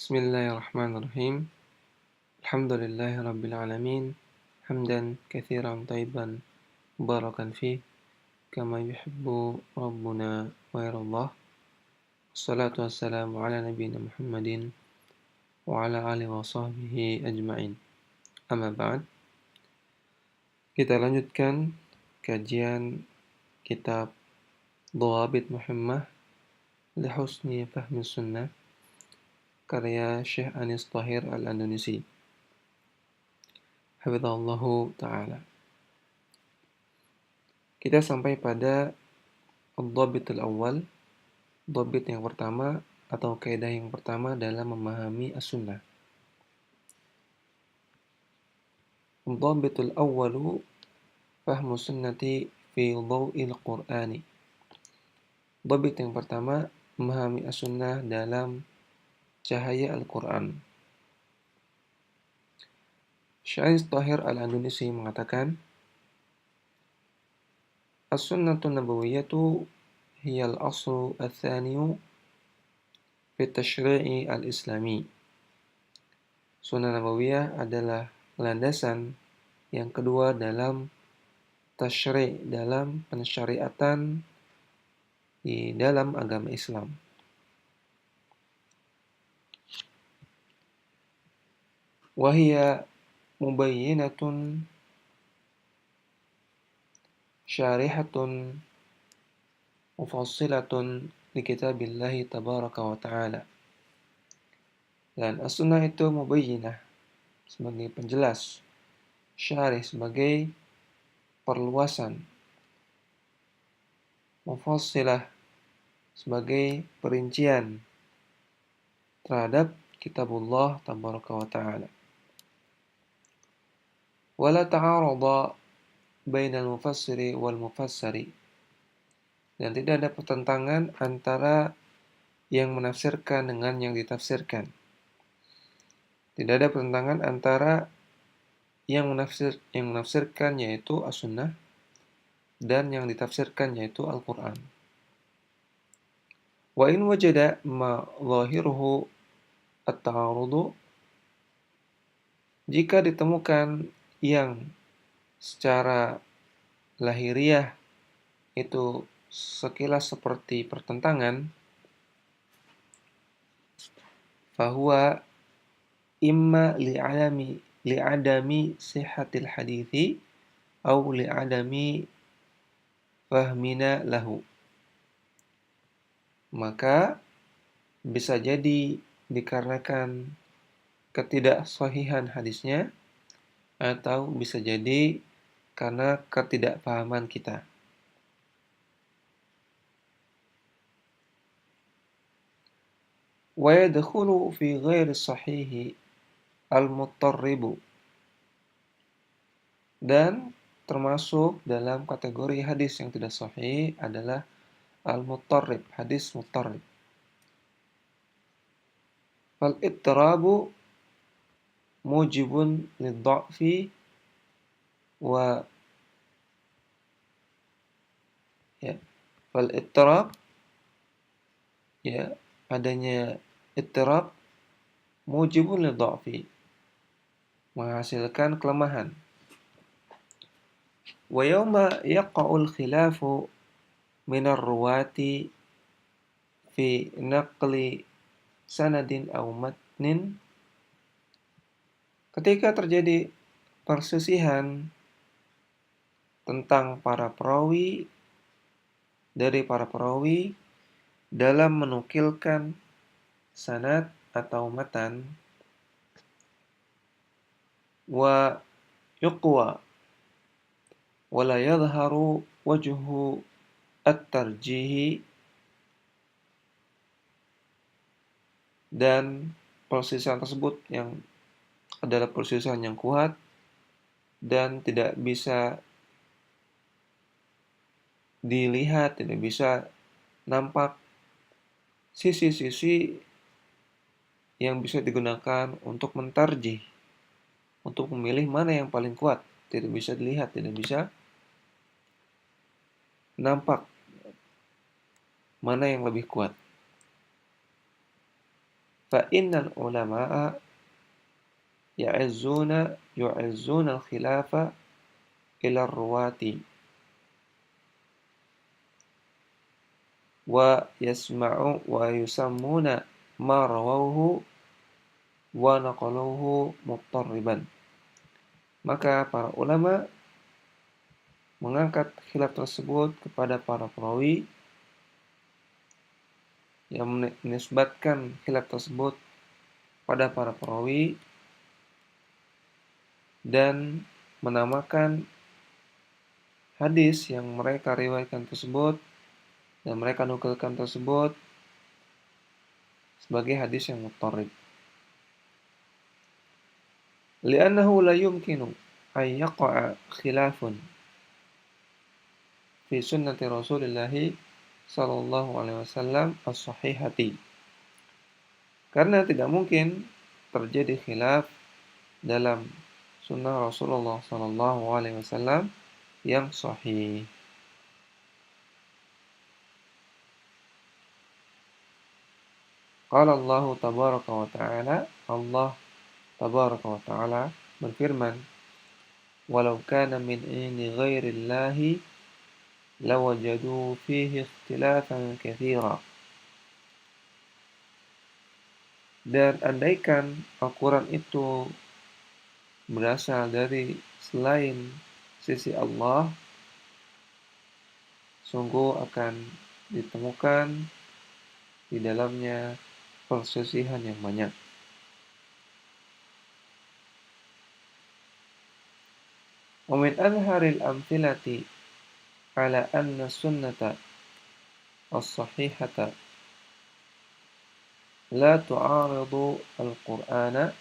Bismillahirrahmanirrahim. Alhamdulillahi rabbil alamin. Hamdan katsiran thayyiban mubarakan fih kama yuhibbu rabbuna wa yardah. Wassalatu wassalamu ala nabiyyina Muhammadin wa ala alihi wa sahbihi ajma'in. Amma ba'd. Kita lanjutkan kajian kitab Dhawabit Muhimmah li Husni Fahmi Sunnah karya Syekh Anis Thahir Al-Andalusi. Hafizahullahu ta'ala. Kita sampai pada ad-dhabitul awal, dhabit yang pertama atau kaidah yang pertama dalam memahami as-sunnah. Ad-dhabitul awwalu fahmu sunnati fi dhaw'il Qur'ani. Dhabit yang pertama, memahami as-sunnah dalam cahaya Al-Qur'an. Syekh Anis Thahir Al-Andalusi mengatakan, as-sunnatun nabawiyyatu hiya al-aslu ats-tsaniyu fi tasyri'i al-islami. Sunnah nabawiyah adalah landasan yang kedua dalam tasyri', dalam pensyariatan di dalam agama Islam. Wa hiya mubayyinatun syarihatun mufassilatun li kitabillahi tabaraka wa ta'ala. Dan as-sunnah itu mubayyinah sebagai penjelas, syarih sebagai perluasan, mufassilah sebagai perincian terhadap kitabullah tabaraka wa ta'ala. Wala ta'arada bainal mufassiri wal mufassari. Dan tidak ada pertentangan antara yang menafsirkan dengan yang ditafsirkan. Tidak ada pertentangan antara yang menafsirkan yaitu as-sunnah dan yang ditafsirkan yaitu Al-Qur'an. Wa in wajada ma zahiruhu at-ta'arudu, jika ditemukan yang secara lahiriah itu sekilas seperti pertentangan, fahuwa imma li'adami sihhatil hadithi au li'adami fahmina lahu. Maka bisa jadi dikarenakan ketidaksahihan hadisnya, atau bisa jadi karena ketidakpahaman kita. Wa yadkhulu fi ghairi sahihi al-muttarribu. Dan termasuk dalam kategori hadis yang tidak sahih adalah al-muttarrib, hadis muttarrib. Fal ittirabu mujibun lidha'fi wa fal ittirab, adanya ittirab mujibun lidha'fi, menghasilkan kelemahan. Wa yawma yaqa'ul khilafu minar ruwati fi naqli sanadin aw matnin, ketika terjadi perselisihan tentang para perawi dalam menukilkan sanad atau matan, wa yuqwa wa la yadhharu wajhu at-tarjihi, dan perselisihan tersebut yang adalah perselisihan yang kuat dan tidak bisa dilihat, tidak bisa nampak sisi-sisi yang bisa digunakan untuk mentarjih, untuk memilih mana yang paling kuat. Tidak bisa dilihat, tidak bisa nampak mana yang lebih kuat. fa innal ulama'a yu'izzuna al-khilafa ila ruwati wa yusammuna ma rawahu wa naqaluhu muttariban. Maka para ulama mengangkat khilaf tersebut kepada para perawi, yang menisbatkan khilaf tersebut pada para perawi dan menamakan hadis yang mereka riwayatkan tersebut dan mereka nukilkan tersebut sebagai hadis yang muttarib. Li'annahu la yumkinu an yaqa'a khilafun fi sunnati Rasulillah sallallahu alaihi wasallam as-sahihati. Karena tidak mungkin terjadi khilaf dalam sunnah Rasulullah sallallahu alaihi wasallam yang sahih. Qala Allah tabaraka wa ta'ala, Allah tabaraka wa ta'ala berfirman, "Walau kana min indi ghairillahi lawajadu fihi ikhtilafan katsira." Dan andaikan Al-Quran itu berasal dari selain sisi Allah, sungguh akan ditemukan di dalamnya perselisihan yang banyak. Wa min azharil amthilati ala anna sunnata as-sahihata la tu'aridu al-Qur'ana,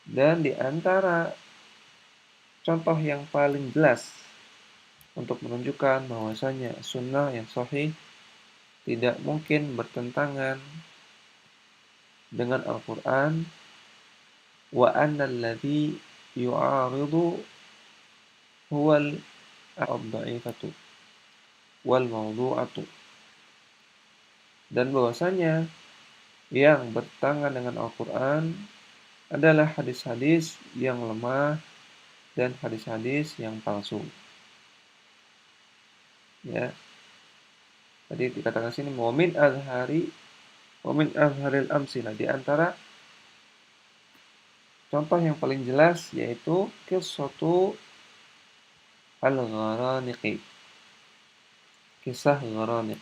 dan di antara contoh yang paling jelas untuk menunjukkan bahwasanya sunnah yang sahih tidak mungkin bertentangan dengan Al-Quran, wa anna alladhi yu'aridu huwal ad-da'ifatu wal mawdu'atu, dan bahwasanya yang bertentangan dengan Al-Quran adalah hadis-hadis yang lemah dan hadis-hadis yang palsu. Ya. Tadi dikatakan sini mu'min azharil amsilah, di antara contoh yang paling jelas yaitu qissatu al-gharaniqi, kisah Gharaniq.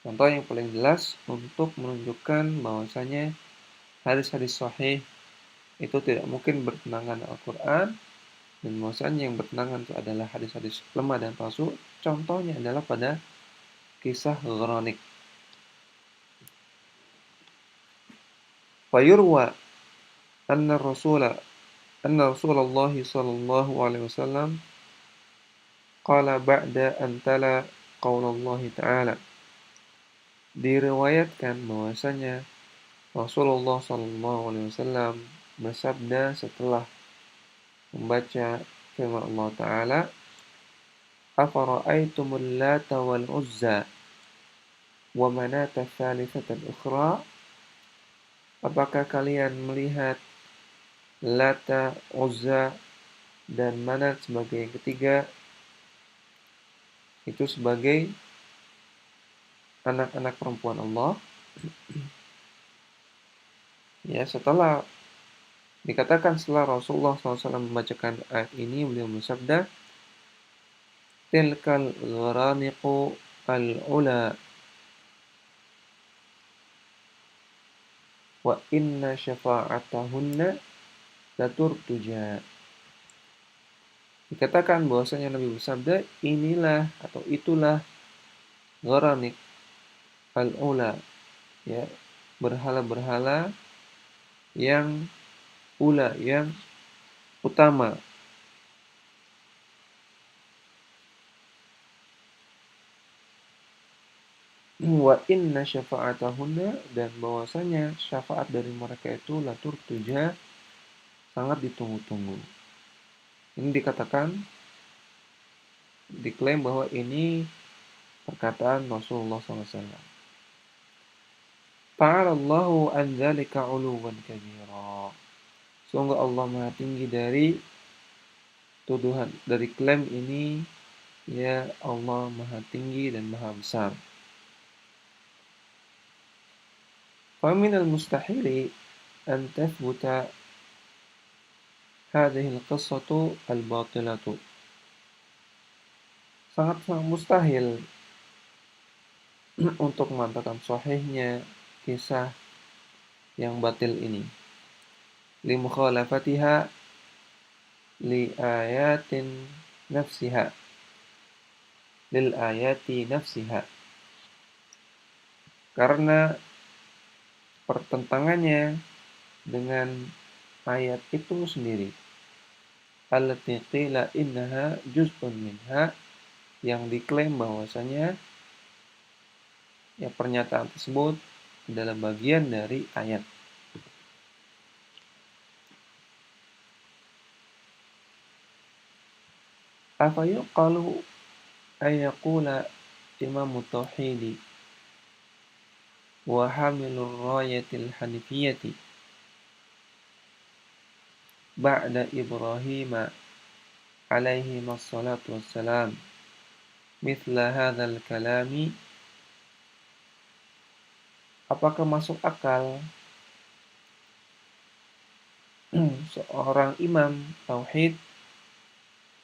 Contoh yang paling jelas untuk menunjukkan bahwasanya hadis-hadis sahih itu tidak mungkin bertentangan dengan Al-Quran, dan bahwasanya yang bertentangan itu adalah hadis-hadis lemah dan palsu. Contohnya adalah pada kisah Gharaniq. Fayurwa anna Rasulullah sallallahu alaihi wasallam qala ba'da an tala qaulullah ta'ala. Diriwayatkan bahwasanya Rasulullah sallallahu alaihi wasallam bersabda setelah membaca firman Allah Ta'ala, "Afara'aitumul Lata wal Uzza wa Manata tsalitsatal ukhra?" Apakah kalian melihat Lata, Uzza, dan Manat sebagai yang ketiga, itu sebagai anak-anak perempuan Allah? Ya, dikatakan setelah Rasulullah SAW membacakan ayat ini, beliau bersabda, "Tilkal gharaniqu al-ula wa inna syafa'atahunna laturtuja." Dikatakan bahwasanya Nabi bersabda, inilah atau itulah Gharaniq al-ula, ya, berhala-berhala yang ula, yang utama. Wa inna syafa'atahunna, dan bahwasanya syafaat dari mereka itu laturtuja, sangat ditunggu-tunggu. Ini diklaim bahwa ini perkataan Rasulullah SAW. Ta'alallahu an dzalika 'uluwan kabira. Sungguh Allah Maha tinggi dari tuduhan, dari klaim ini, ya Allah Maha tinggi dan Maha besar. Faminal mustahili an tathbuta hadhihi al-qissatu al-batilatu. Sangat-sangat mustahil untuk mengatakan sahihnya kisah yang batil ini. Li mukhalafatiha li ayatin nafsiha. Lil ayati nafsiha. Karena pertentangannya dengan ayat itu sendiri. Allati qila innaha juz'un minha, yang diklaim bahwasanya ya pernyataan tersebut adalah bagian dari ayat. Afa yuqalu ayaqula imamu tauhidi wa hamilur rayatil hanifiyati ba'da Ibrahim alaihi wassalatu wassalam mithla hadzal kalami. Apakah masuk akal seorang imam tauhid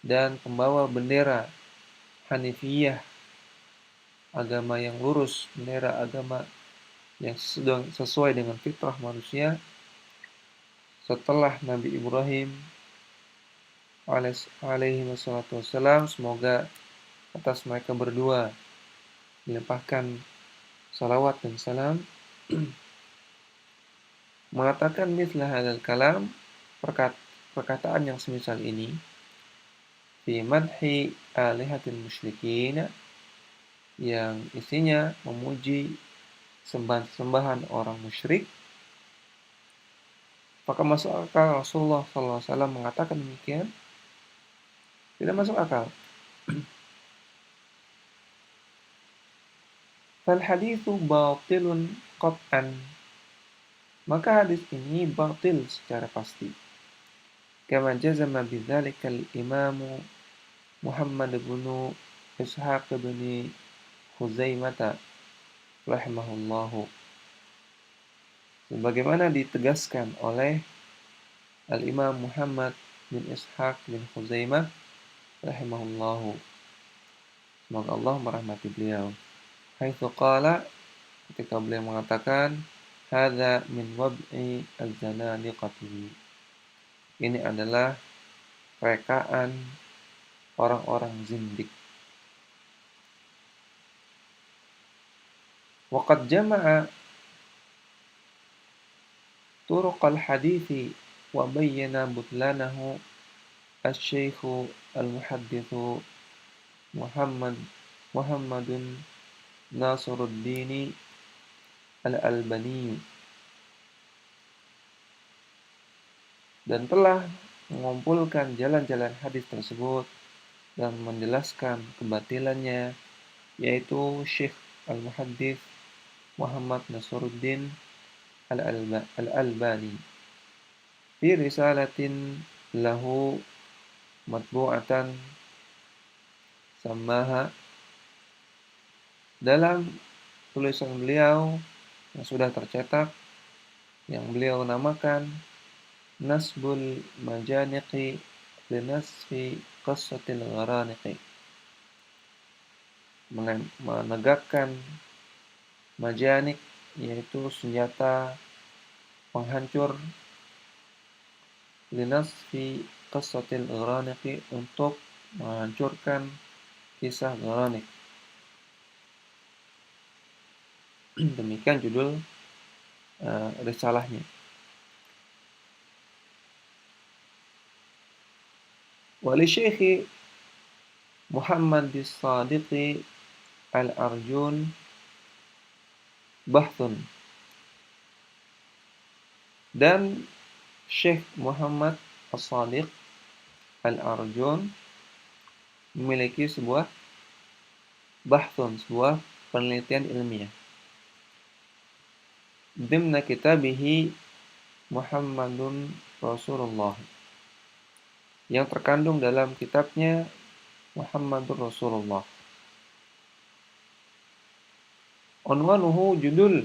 dan pembawa bendera Hanifiyah, agama yang lurus, bendera agama yang sesuai dengan fitrah manusia, setelah Nabi Ibrahim alaihi wassalatu wassalam, semoga atas mereka berdua dilimpahkan salawat dan salam, mengatakan mithla hadzal kalam, perkataan yang semisal ini, fi madhi alihatil musyrikin, yang isinya memuji sembahan-sembahan orang musyrik. Apakah masuk akal Rasulullah SAW mengatakan demikian? Tidak masuk akal. Fal hadithu batilun qat'an. Maka hadis ini batil secara pasti. Kama jazama bidzalika al-imamu Muhammad bin Ishaq bin Khuzaimah rahimahullahu. Sebagaimana ditegaskan oleh Al-Imam Muhammad bin Ishaq bin Khuzaimah rahimahullahu. Semoga Allah merahmati beliau. Haitsu qala, ketika beliau mengatakan, hadza min wab'i al-zanadiqati. Ini adalah rekaan orang-orang zindik. Wa qad jama'a turuq al-hadithi wa bayyana butlanahu asy-syaikh al-muhaddits Muhammadun Nasiruddin Al-Albani, dan telah mengumpulkan jalan-jalan hadis tersebut dan menjelaskan kebatilannya, yaitu Syekh Al-Muhaddits Muhammad Nasiruddin Al-Albani fi risalatin lahu matbu'atan samaha, dalam tulisan beliau yang sudah tercetak yang beliau namakan Nasbul Majaniqi linasfi Qassatil Gharaniqi, menegakkan majanik, yaitu senjata penghancur, linasfi Qassatil Gharaniqi, untuk menghancurkan kisah Gharanik. Demikian judul risalahnya. Wali Syekh Muhammad As-Sadiq Al-Arjun bahthun, dan Syekh Muhammad As-Sadiq Al-Arjun memiliki sebuah bahthun, sebuah penelitian ilmiah. dimna kitabihi Muhammadun Rasulullah, yang terkandung dalam kitabnya Muhammadur Rasulullah. Unwanuhu, judul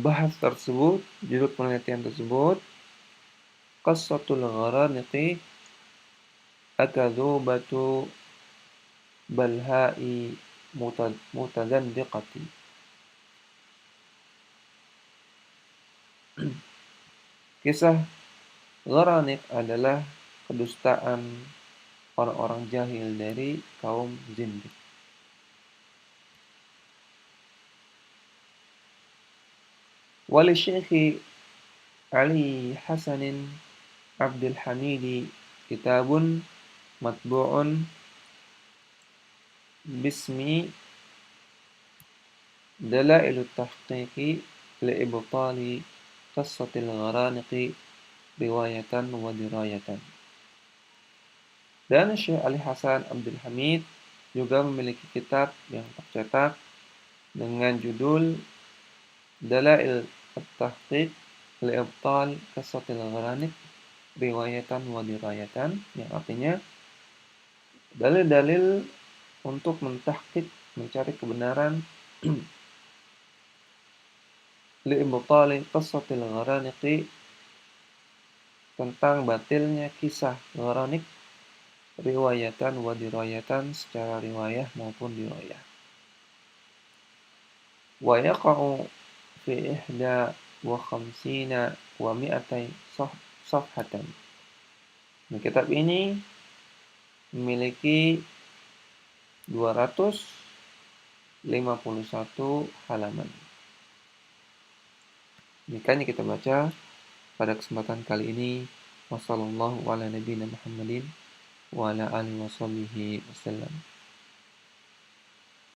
bahas tersebut, judul penelitian tersebut, Qassatul Gharaniqi Akadzubatu Balha'i Mutazandiqati. Kisah Gharaniq adalah kedustaan orang-orang jahil dari kaum zindik. Wali Syekhi Ali Hasanin Abdul Hamidi kitabun matbu'un bismi Dalailut Tahqiqi li'ibtali Qassatil Gharaniqi riwayatan wa dirayatan. Dan Syekh Ali Hasan Abdul Hamid juga memiliki kitab yang tercetak dengan judul Dalail At-Tahqiq li'ibtal Qassatil Gharaniq riwayatan wa dirayatan, yang artinya dalil-dalil untuk mentahqiq, mencari kebenaran li'ibtali Qassatil Gharaniqi, tentang batilnya kisah Gharaniq, riwayatan wa dirayatan, secara riwayah maupun dirayah. Wa yaqa'u fi ihda wa khamsina wa mi'atai safhatan. Nah, kitab ini memiliki 251 halaman. Demikian kita baca pada kesempatan kali ini. Wassallallahu ala nabiyina Muhammadin wa ala alihi wasallam.